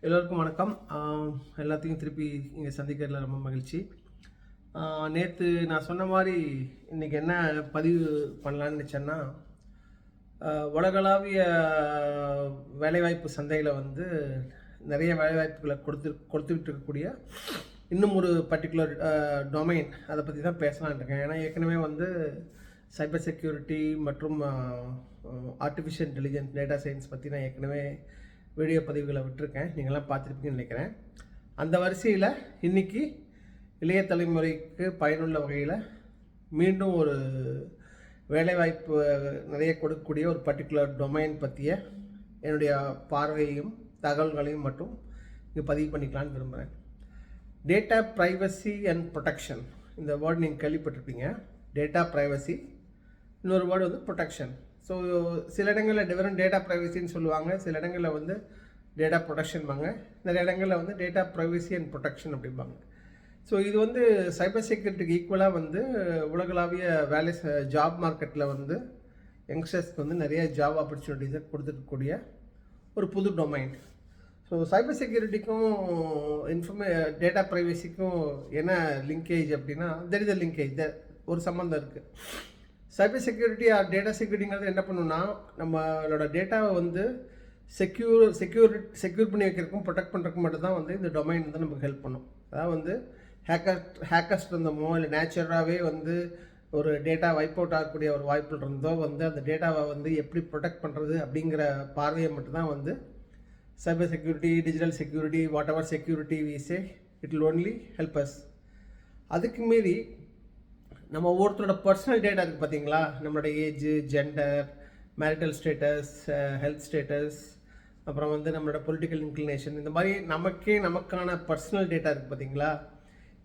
எல்லோருக்கும் வணக்கம். எல்லாத்தையும் திருப்பி இங்கே சந்திக்கிறதுல ரொம்ப மகிழ்ச்சி. நேற்று நான் சொன்ன மாதிரி இன்றைக்கி என்ன பதிவு பண்ணலான்னு நினச்சேன்னா, உலகளாவிய வேலைவாய்ப்பு சந்தையில் வந்து நிறைய வேலைவாய்ப்புகளை கொடுத்துக்கிட்டு இருக்கக்கூடிய இன்னும் ஒரு பர்டிகுலர் டொமைன், அதை பற்றி தான் பேசலான்னு இருக்கேன். ஏன்னா ஏற்கனவே வந்து சைபர் செக்யூரிட்டி மற்றும் ஆர்டிஃபிஷியல் இன்டெலிஜென்ஸ், டேட்டா சயின்ஸ் பற்றி நான் ஏற்கனவே வீடியோ பதிவுகளை விட்டுருக்கேன், நீங்களாம் பார்த்துருப்பீங்கன்னு நினைக்கிறேன். அந்த வரிசையில் இன்றைக்கி இளைய தலைமுறைக்கு பயனுள்ள வகையில் மீண்டும் ஒரு வேலைவாய்ப்பு நிறைய கொடுக்கக்கூடிய ஒரு பர்டிகுலர் டொமைன் பற்றிய என்னுடைய பார்வையையும் தகவல்களையும் மட்டும் இங்கே பதிவு பண்ணிக்கலான்னு விரும்புகிறேன். டேட்டா ப்ரைவசி அண்ட் ப்ரொடெக்ஷன், இந்த வேர்டு நீங்கள் கேள்விப்பட்டிருப்பீங்க. டேட்டா ப்ரைவசி, இன்னொரு வேர்டு வந்து ப்ரொடெக்ஷன். ஸோ சில இடங்களில் டிஃபரெண்ட் டேட்டா ப்ரைவசின்னு சொல்லுவாங்க, சில இடங்களில் வந்து டேட்டா ப்ரொடெக்ஷன்பாங்க, நிறைய இடங்களில் வந்து டேட்டா ப்ரைவசி அண்ட் ப்ரொடெக்ஷன் அப்படிம்பாங்க. ஸோ இது வந்து சைபர் செக்யூரிட்டிக்கு ஈக்குவலாக வந்து உலகளாவிய வேலை ஜாப் மார்க்கெட்டில் வந்து யங்ஸ்டர்ஸ்க்கு வந்து நிறைய ஜாப் ஆப்பர்ச்சுனிட்டிஸை கொடுத்துருக்கக்கூடிய ஒரு புது டொமைன். ஸோ சைபர் செக்யூரிட்டிக்கும் டேட்டா ப்ரைவசிக்கும் என்ன லிங்கேஜ் அப்படின்னா, தெர் இஸ் அ லிங்கேஜ், ஒரு சம்மந்தம் இருக்குது. சைபர் செக்யூரிட்டி ஆர் டேட்டா செக்யூரிட்டிங்கிறது என்ன பண்ணுன்னா, நம்மளோட டேட்டாவை வந்து செக்யூர் பண்ணி வைக்கிறதுக்கும் ப்ரொடெக்ட் பண்ணுறதுக்கும் மட்டும்தான் வந்து இந்த டொமைன் வந்து நமக்கு ஹெல்ப் பண்ணும். அதாவது வந்து ஹேக்கர்ஸ் இருந்தோமோ இல்லை நேச்சுரலாகவே வந்து ஒரு டேட்டா வைப் அவுட் ஆகக்கூடிய ஒரு வாய்ப்பு இருந்தோ வந்து அந்த டேட்டாவை வந்து எப்படி ப்ரொடெக்ட் பண்ணுறது அப்படிங்கிற பார்வையை மட்டும்தான் வந்து cyber security, digital security, whatever security we say, it will only help us. அதுக்கு மீறி நம்ம ஒவ்வொருத்தரோட பர்சனல் டேட்டா இருக்குது பார்த்தீங்களா, நம்மளோட age, gender, marital status, health status, அப்புறம் வந்து நம்மளோட பொலிட்டிக்கல் இன்க்ளினேஷன், இந்த மாதிரி நமக்கான பர்சனல் டேட்டா இருக்குது பார்த்தீங்களா.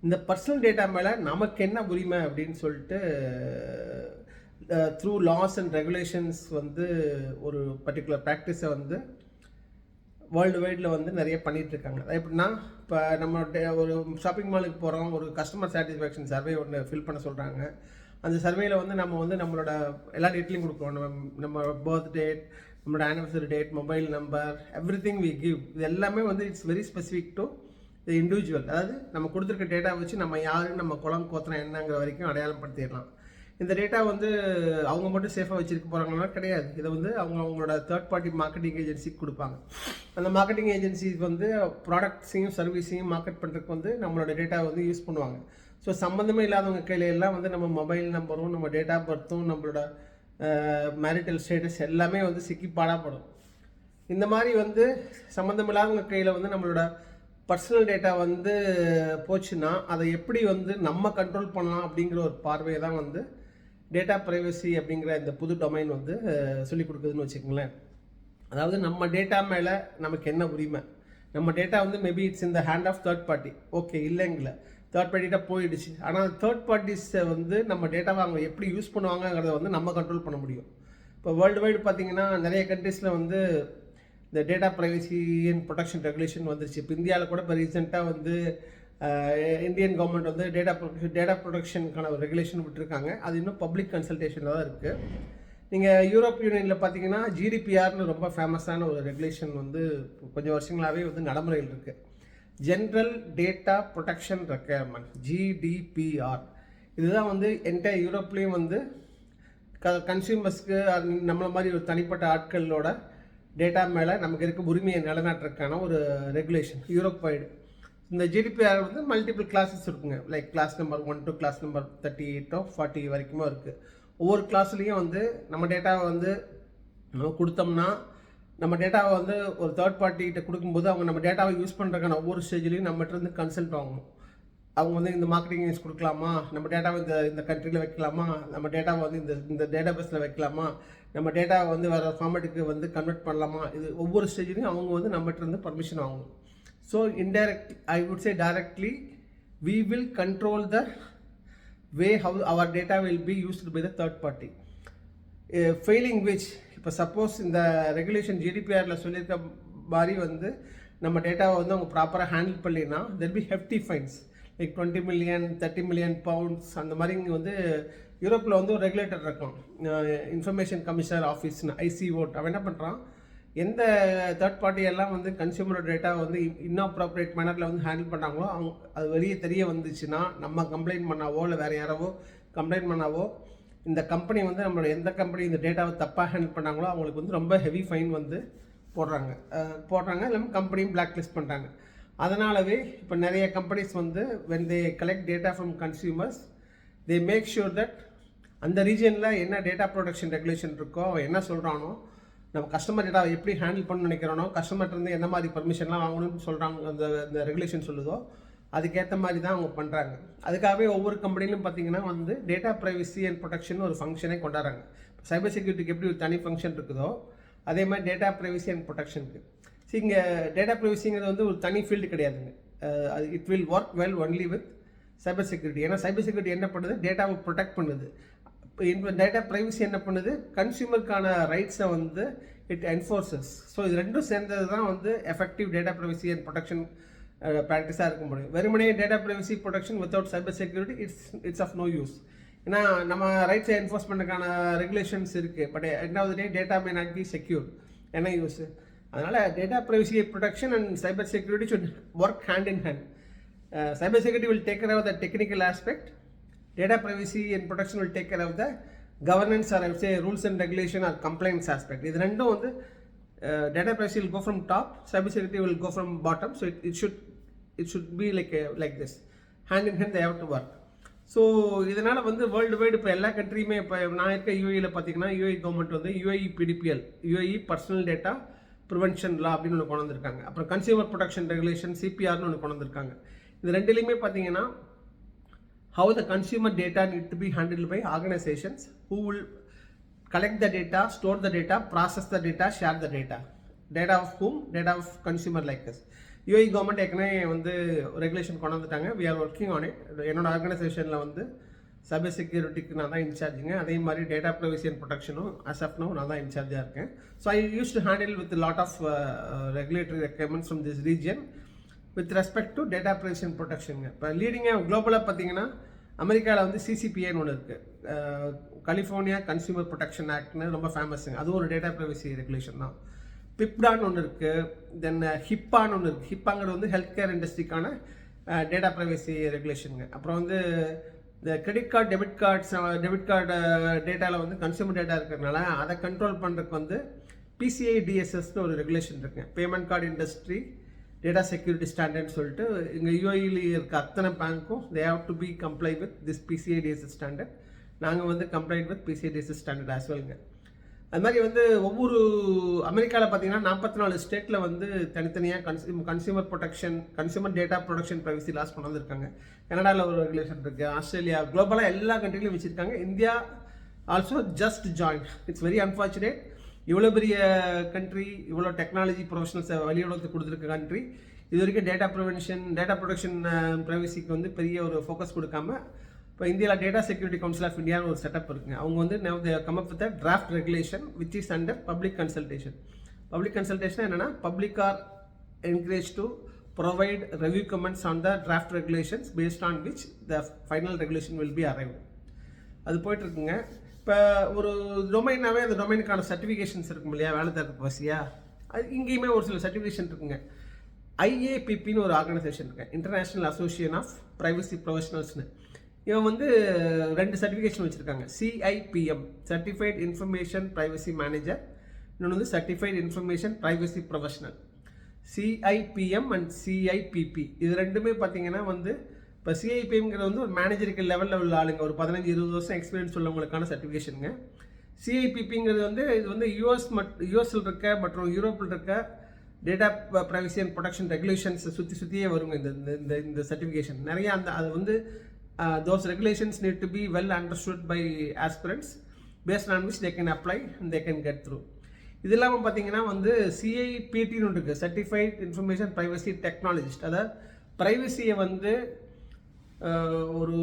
இந்த பர்சனல் டேட்டா மேலே நமக்கு என்ன உரிமை அப்படின்னு சொல்லிட்டு த்ரூ லாஸ் அண்ட் ரெகுலேஷன்ஸ் வந்து ஒரு பர்டிகுலர் ப்ராக்டிஸை வந்து வேர்ல்டு வைடில் வந்து நிறைய பண்ணிகிட்ருக்காங்க. அது எப்படின்னா, இப்போ நம்ம ஒரு ஷாப்பிங் மாலுக்கு போகிறோம், ஒரு கஸ்டமர் சாட்டிஸ்ஃபேக்ஷன் சர்வே ஒன்று ஃபில் பண்ண சொல்கிறாங்க. அந்த சர்வேயில் வந்து நம்ம வந்து நம்மளோட எல்லா டேட்லையும் கொடுக்குறோம். நம்ம பர்த் டேட், நம்மளோட anniversary date, mobile number, everything we give. இது எல்லாமே வந்து it's very specific to the individual. அதாவது நம்ம கொடுத்துருக்க டேட்டா வச்சு நம்ம யார், நம்ம குளம் கோத்திரம் என்னங்கிற வரைக்கும் அடையாளம் படுத்திடலாம். இந்த டேட்டா வந்து அவங்க மட்டும் சேஃபாக வச்சுருக்க போகிறாங்கன்னா கிடையாது. இதை வந்து அவங்களோட தேர்ட் பார்ட்டி மார்க்கெட்டிங் ஏஜென்சிக்கு கொடுப்பாங்க. அந்த மார்க்கெட்டிங் ஏஜென்சிஸ் வந்து ப்ராடக்ட்ஸையும் சர்வீஸையும் மார்க்கெட் பண்ணுறதுக்கு வந்து நம்மளோட டேட்டாவை வந்து யூஸ் பண்ணுவாங்க. ஸோ சம்மந்தமே இல்லாதவங்க கையிலெல்லாம் வந்து நம்ம மொபைல் நம்பரும், நம்ம டேட் ஆஃப் பர்த்தும், நம்மளோட மேரிட்டல் ஸ்டேட்டஸ் எல்லாமே வந்து சிக்கி பாடாப்படும். இந்த மாதிரி வந்து சம்மந்தமில்லாதவங்க கையில் வந்து நம்மளோட பர்சனல் டேட்டா வந்து போச்சுன்னா அதை எப்படி வந்து நம்ம கண்ட்ரோல் பண்ணலாம் அப்படிங்கிற ஒரு பார்வையை தான் வந்து டேட்டா ப்ரைவசி அப்படிங்கிற இந்த புது டொமைன் வந்து சொல்லிக் கொடுக்குதுன்னு வச்சுக்கோங்களேன். அதாவது நம்ம டேட்டா மேலே நமக்கு என்ன உரிமை, நம்ம டேட்டா வந்து maybe it's in the hand of third party, okay இல்லைங்கள, தேர்ட் பார்ட்டிகிட்ட போயிடுச்சு. ஆனால் தேர்ட் பார்ட்டிஸை வந்து நம்ம டேட்டாவை அவங்க எப்படி யூஸ் பண்ணுவாங்கங்கிறத வந்து நம்ம கண்ட்ரோல் பண்ண முடியும். இப்போ வேர்ல்டு வைடு பார்த்தீங்கன்னா நிறைய கண்ட்ரீஸில் வந்து இந்த data privacy and protection regulation வந்துருச்சு. இப்போ இந்தியாவில் கூட இப்போ ரீசெண்டாக வந்து இந்தியன் கவர்மெண்ட் வந்து டேட்டா ப்ரொடெக்ஷனுக்கான ஒரு ரெகுலேஷன் விட்டுருக்காங்க. அது இன்னும் பப்ளிக் கன்சல்டேஷனில் தான் இருக்குது. நீங்கள் யூரோப் யூனியனில் பார்த்தீங்கன்னா ஜிடிபிஆர்னு ரொம்ப ஃபேமஸான ஒரு ரெகுலேஷன் வந்து கொஞ்சம் வருஷங்களாகவே வந்து நடைமுறையில் இருக்குது. General data protection requirement, GDPR. இதுதான் வந்து என்டையர் யூரோப்லேயும் வந்து கன்சியூமர்ஸ்க்கு நம்மள மாதிரி ஒரு தனிப்பட்ட ஆட்களோட டேட்டா மேலே நமக்கு இருக்க உரிமையை நிலைநாட்டுறதுக்கான ஒரு ரெகுலேஷன் யூரோப் வைடு. இந்த ஜிடிபிஆர் வந்து மல்டிபிள் கிளாஸஸ் இருக்குங்க. Like clause number 1 to clause number 38 or 40 வரைக்குமே இருக்குது. ஒவ்வொரு கிளாஸ்லேயும் வந்து நம்ம டேட்டாவை வந்து நம்ம கொடுத்தோம்னா, நம்ம டேட்டாவை வந்து ஒரு தேர்ட் பார்ட்டிகிட்ட கொடுக்கும்போது அவங்க நம்ம டேட்டாவை யூஸ் பண்ணுறதுக்கான ஒவ்வொரு ஸ்டேஜ்லேயும் நம்மகிட்ட இருந்து கன்சல்ட் வாங்கணும். அவங்க வந்து இந்த மார்க்கெட்டிங் யூஸ் கொடுக்கலாமா, நம்ம டேட்டாவை இந்த கண்ட்ரியில் வைக்கலாமா, நம்ம டேட்டாவை வந்து இந்த டேட்டா பேஸில் வைக்கலாமா, நம்ம டேட்டாவை வந்து வேறு ஃபார்மேட்டுக்கு வந்து கன்வெர்ட் பண்ணலாமா, இது ஒவ்வொரு ஸ்டேஜ்லையும் அவங்க வந்து நம்மகிட்ட இருந்து பர்மிஷன் வாங்கணும். So indirect, I would say directly, we will control the way how our data will be used by the third party. Failing which, இப்போ சப்போஸ் இந்த ரெகுலேஷன் ஜிடிபிஆரில் சொல்லியிருக்க மாதிரி வந்து நம்ம டேட்டாவை வந்து அவங்க ப்ராப்பராக ஹேண்டில் பண்ணினா there be hefty fines, like 20 million 30 million pounds அந்த மாதிரி. இங்கே வந்து யூரோப்பில் வந்து ஒரு ரெகுலேட்டர் இருக்கும், இன்ஃபர்மேஷன் கமிஷனர் ஆஃபீஸ்னு, ஐசிஓ. அவன் என்ன பண்ணுறான், எந்த தேர்ட் பார்ட்டி எல்லாம் வந்து கன்சியூமரோட டேட்டா வந்து இன்அப்ராப்ரியேட் மேனரில் வந்து ஹேண்டில் பண்ணாங்களோ அவங்க அது வெளியே தெரிய வந்துச்சுன்னா நம்ம கம்ப்ளைண்ட் பண்ணாவோ இல்லை வேறு யாராவோ கம்ப்ளைண்ட் பண்ணாவோ இந்த கம்பெனி வந்து நம்மளோட எந்த கம்பெனி இந்த டேட்டாவை தப்பாக ஹேண்டில் பண்ணாங்களோ அவங்களுக்கு வந்து ரொம்ப ஹெவி ஃபைன் வந்து போடுறாங்க இல்லாமல் கம்பெனியும் பிளாக் லிஸ்ட் பண்ணுறாங்க. அதனாலவே இப்போ நிறைய கம்பெனிஸ் வந்து when they collect data from consumers they make sure that அந்த ரீஜனில் என்ன டேட்டா ப்ரொடெக்ஷன் ரெகுலேஷன் இருக்கோ என்ன சொல்கிறானோ நம்ம கஸ்டமர் டேட்டாவை எப்படி ஹேண்டில் பண்ண நினைக்கிறோனோ கஸ்டமர்கிட்ட என்ன மாதிரி பர்மிஷன்லாம் வாங்கணும்னு சொல்கிறாங்க அந்த ரெகுலேஷன் சொல்லுதோ அதுக்கேற்ற மாதிரி தான் அவங்க பண்ணுறாங்க. அதுக்காகவே ஒவ்வொரு கம்பெனிலும் பார்த்தீங்கன்னா வந்து டேட்டா ப்ரைவசி அண்ட் ப்ரொடெக்ஷன் ஒரு ஃபங்க்ஷனே கொண்டாடுறாங்க. சைபர் செக்யூரிட்டிக்கு எப்படி ஒரு தனி ஃபங்க்ஷன் இருக்குதோ அதே மாதிரி டேட்டா ப்ரைவசி அண்ட் ப்ரொடெக்ஷனுக்கு. இங்கே டேட்டா ப்ரைவசிங்கிறது வந்து ஒரு தனி ஃபீல்டு கிடையாதுங்க. அது it will work well only with cyber security. ஏன்னா சைபர் செக்யூரிட்டி என்ன பண்ணுது, டேட்டாவை ப்ரொடெக்ட் பண்ணுது. இப்போ டேட்டா ப்ரைவசி என்ன பண்ணுது, கன்சியூமருக்கான ரைட்ஸை வந்து இட் என்ஃபோர்ஸஸ். ஸோ இது ரெண்டும் சேர்ந்தது தான் வந்து effective data privacy and protection ப்ராக்டிஸாக இருக்க முடியும். வெறுமனே data privacy protection without cyber security it's of no use. ஏன்னா நம்ம ரைட்ஸை என்ஃபோர்ஸ்மெண்ட்டுக்கான ரெகுலேஷன்ஸ் இருக்குது, but end of the day data may not be secure. என்ன யூஸ்? அதனால் data privacy protection and cyber security should work hand in hand. Cyber security will take care of the technical aspect. Data privacy and protection will take care of the governance, or I would say rules and regulation or compliance aspect. இது ரெண்டும் வந்து data privacy will go from top, cyber security will go from bottom. So it should be like this, hand in hand they have to work. So இதனால் வந்து world wide இப்போ எல்லா கண்ட்ரியுமே, இப்போ நான் இருக்க யூஏயில் பார்த்தீங்கன்னா யூஏ கவர்மெண்ட் வந்து UAE PDPL, UAE personal data prevention law அப்படின்னு ஒன்று கொண்டு வந்திருக்காங்க. அப்புறம் கன்சியூமர் ப்ரொடெக்ஷன் ரெகுலேஷன் சிபிஆர்னு ஒன்று கொண்டு வந்திருக்காங்க. இது ரெண்டுலேயுமே பார்த்தீங்கன்னா how the consumer data need to be handled by organizations who will collect the data, store the data, process the data, share the data. Data of whom? Data of consumer like us. UAE government ஏற்கனவே வந்து regulation கொண்டு வந்துட்டாங்க. We are working on it. என்னோட ஆர்கனைசேஷனில் வந்து சைபர் செக்யூரிட்டிக்கு நான் தான் இன்சார்ஜுங்க. அதே மாதிரி டேட்டா ப்ரைவசி அண்ட் ப்ரொடெக்ஷனும் அஸ் ஆஃப் நோ நான் தான் இன்சார்ஜாக இருக்கேன். So I used to handle with lot of regulatory requirements from this region with respect to data privacy and ப்ரொடெக்ஷனுங்க. இப்போ லீடிங்காக குளோபலாக பார்த்தீங்கன்னா அமெரிக்காவில் வந்து சிசிபிஏன்னு ஒன்று இருக்குது, கலிஃபோர்னியா கன்சியூமர் ப்ரொடெக்ஷன் ஆக்ட்னு ரொம்ப ஃபேமஸுங்க. அதுவும் ஒரு டேட்டா ப்ரைவசி ரெகுலேஷன் தான். பிப்டான்னு ஒன்று இருக்குது, தென் ஹிப்பான்னு ஒன்று இருக்குது. ஹிப்பாங்கிறது வந்து ஹெல்த் கேர் இண்டஸ்ட்ரிக்கான டேட்டா ப்ரைவசி ரெகுலேஷனுங்க. அப்புறம் வந்து இந்த கிரெடிட் கார்டு டெபிட் கார்டு டேட்டாவில் வந்து கன்சியூமர் டேட்டா இருக்கிறதுனால அதை கண்ட்ரோல் பண்ணுறதுக்கு வந்து பிசிஐ டிஎஸ்எஸ்னு ஒரு ரெகுலேஷன் இருக்குங்க, payment card industry data security ஸ்டாண்டர்ட்னு சொல்லிட்டு. இங்கே யூஐயில் இருக்க அத்தனை பேங்க்கும் they have to be comply with this PCI DSS standard. நாங்கள் வந்து compliant with PCI DSS standard as வெல்ங்க. அது மாதிரி வந்து ஒவ்வொரு அமெரிக்காவில் பார்த்தீங்கன்னா 44 ஸ்டேட்டில் வந்து தனித்தனியாக consumer protection, consumer data protection privacy laws கொண்டு வந்திருக்காங்க. கனடாவில் ஒரு ரெகுலேஷன் இருக்குது, ஆஸ்திரேலியா, குளோபலாக எல்லா கண்ட்ரிலையும் வச்சுருக்காங்க. India also just join. It's very unfortunate. இவ்வளோ பெரிய கண்ட்ரி, இவ்வளோ டெக்னாலஜி ப்ரொஃபஷனல்ஸை வெளியுலகத்துக்கு கொடுத்துருக்க கண்ட்ரி இது வரைக்கும் டேட்டா ப்ரொடெக்ஷன் ப்ரைவசிக்கு வந்து பெரிய ஒரு ஃபோக்கஸ் கொடுக்காம இப்போ இந்தியாவில் டேட்டா செக்யூரிட்டி கவுன்சில் ஆஃப் இந்தியான்னு ஒரு செட்டப் இருக்குங்க. அவங்க வந்து come up with draft regulation which is under public consultation. Public consultation என்னென்னா public are encourage to provide review comments on the draft regulations based on which the final regulation will be arrive. அது போயிட்டுருக்குங்க. இப்போ ஒரு டொமைனாவே அந்த டொமைனுக்கான certifications இருக்கும் இல்லையா, வேலை தரப்பு வசதியாக, அது இங்கேயுமே ஒரு சில சர்டிஃபிகேஷன் இருக்குங்க. ஐஏபிபின்னு ஒரு ஆர்கனைசேஷன் இருக்கு, இன்டர்நேஷ்னல் அசோசியேஷன் ஆஃப் ப்ரைவசி ப்ரொஃபஷனல்ஸ்னு. இவன் வந்து 2 சர்டிஃபிகேஷன் வச்சுருக்காங்க. CIPM certified information privacy manager, இன்னொன்று வந்து certified information privacy professional. CIPM and CIPP இது ரெண்டுமே பார்த்தீங்கன்னா வந்து இப்போ சிஐபிஎம்ங்கிறது வந்து ஒரு மேனேஜருக்கு லெவலில் உள்ள ஆளுங்க, ஒரு 15-20 வருஷம் எக்ஸ்பீரியன்ஸ் உள்ளவங்களுக்கான சர்டிஃபிகேஷனுங்க. சிஐபிபிங்கிறது வந்து இது வந்து யூஎஸில் இருக்க மற்றும் யூரோப்பில் இருக்க data privacy and protection regulations சுற்றியே வருங்க இந்த சர்டிஃபிகேஷன். நிறைய அது வந்து those regulations need to be well understood by aspirants based on which they can apply and they can get through. இது இல்லாமல் பார்த்தீங்கன்னா வந்து சிஐபிடின்னு ஒன்று இருக்குது, சர்டிஃபைட் இன்ஃபர்மேஷன் ப்ரைவசி டெக்னாலஜிஸ்ட். அதாவது ப்ரைவசியை வந்து ஒரு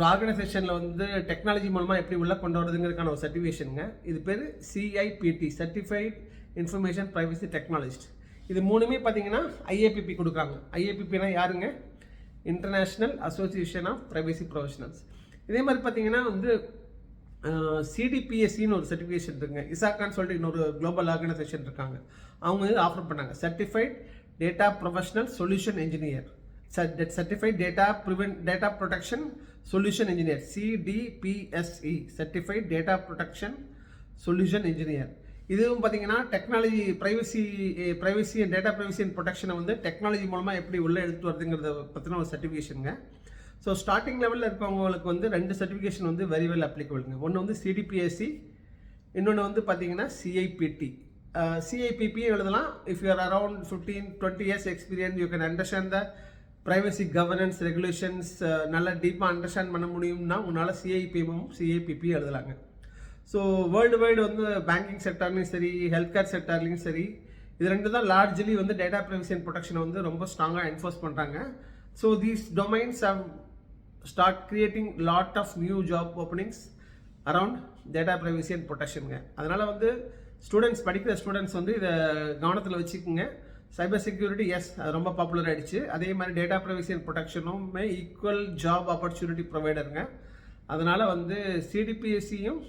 ஆர்கனைசேஷனில் வந்து டெக்னாலஜி மூலமாக எப்படி உள்ளே கொண்டு வரதுங்கிறதுக்கான ஒரு சர்டிஃபிகேஷனுங்க. இது பேர் CIPT, certified information privacy technologist. இது மூணுமே பார்த்தீங்கன்னா ஐஏபிபி கொடுக்குறாங்க. ஐஏபிபினா யாருங்க? International association of privacy professionals. இதே மாதிரி பார்த்தீங்கன்னா வந்து சிடிபிஎஸ்சின்னு ஒரு சர்டிஃபிகேஷன் இருக்குங்க. இசாக்கான்னு சொல்லிட்டு இன்னொரு குளோபல் ஆர்கனைசேஷன் இருக்காங்க. அவங்க வந்து ஆஃபர் பண்ணாங்க certified data professional solution engineer, certified data protection solution engineer, CDPSE, certified data protection solution engineer. இதுவும் பார்த்தீங்கன்னா technology privacy and data privacy and ப்ரொடெக்ஷனை வந்து டெக்னாலஜி மூலமாக எப்படி உள்ளே எடுத்து வருதுங்கிறத பற்றின ஒரு சர்டிஃபிகேஷனுங்க. ஸோ ஸ்டார்டிங் லெவலில் இருக்கவங்களுக்கு வந்து 2 சர்டிஃபிகேஷன் வந்து வெரி வெல் அப்ளிகபிள்ங்க. ஒன்று வந்து சிடிபிஎஸ்சி, இன்னொன்று வந்து பார்த்தீங்கன்னா சிஐபிடி. சிஐபிபியும் எழுதலாம். If you are around 15-20 years experience, you can understand the privacy governance regulations, நல்லா டீப்பாக அண்டர்ஸ்டாண்ட் பண்ண முடியும்னா உன்னால் சிஐபிபியும் எழுதலாங்க. ஸோ வேர்ல்டு வைடு வந்து பேங்கிங் செக்டார்லையும் சரி, ஹெல்த் கேர் செக்டார்லையும் சரி, இது 2 தான் லார்ஜ்லி வந்து டேட்டா ப்ரைவசி அண்ட் ப்ரொடெக்ஷனை வந்து ரொம்ப ஸ்ட்ராங்காக என்ஃபோர்ஸ் பண்ணுறாங்க. So these domains have start creating lot of new job openings around data privacy and protectionங்க. அதனால் வந்து படிக்கிற ஸ்டூடெண்ட்ஸ் வந்து இதை கவனத்தில் வச்சுக்கோங்க. சைபர் செக்யூரிட்டி அது ரொம்ப பாப்புலர் ஆகிடுச்சு. அதே மாதிரி டேட்டா ப்ரைவசி அண்ட் ப்ரொடெக்ஷனுமே ஈக்குவல் ஜாப் ஆப்பர்ச்சுனிட்டி ப்ரொவைடருங்க. அதனால் வந்து சிடிபிஎஸ்சியும்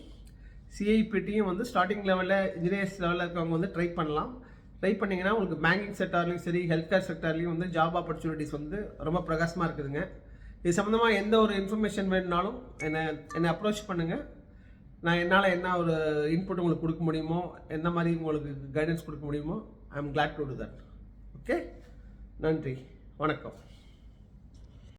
சிஐபிடியும் வந்து ஸ்டார்டிங் லெவலில் இன்ஜினியர்ஸ் லெவலில் இருக்கவங்க வந்து ட்ரை பண்ணலாம். ட்ரை பண்ணிங்கன்னா உங்களுக்கு பேங்கிங் செக்டார்லையும் சரி, ஹெல்த் கேர் செக்டார்லையும் வந்து ஜாப் ஆப்பர்ச்சுனிட்டிஸ் வந்து ரொம்ப பிரகாசமாக இருக்குதுங்க. இது சம்மந்தமாக எந்த ஒரு இன்ஃபர்மேஷன் வேணுனாலும் என்னை அப்ரோச் பண்ணுங்கள். நான் என்னால் என்ன ஒரு இன்புட் உங்களுக்கு கொடுக்க முடியுமோ, என்ன மாதிரி உங்களுக்கு கைடன்ஸ் கொடுக்க முடியுமோ, I am glad to to that. Okay, நன்றி, வணக்கம்.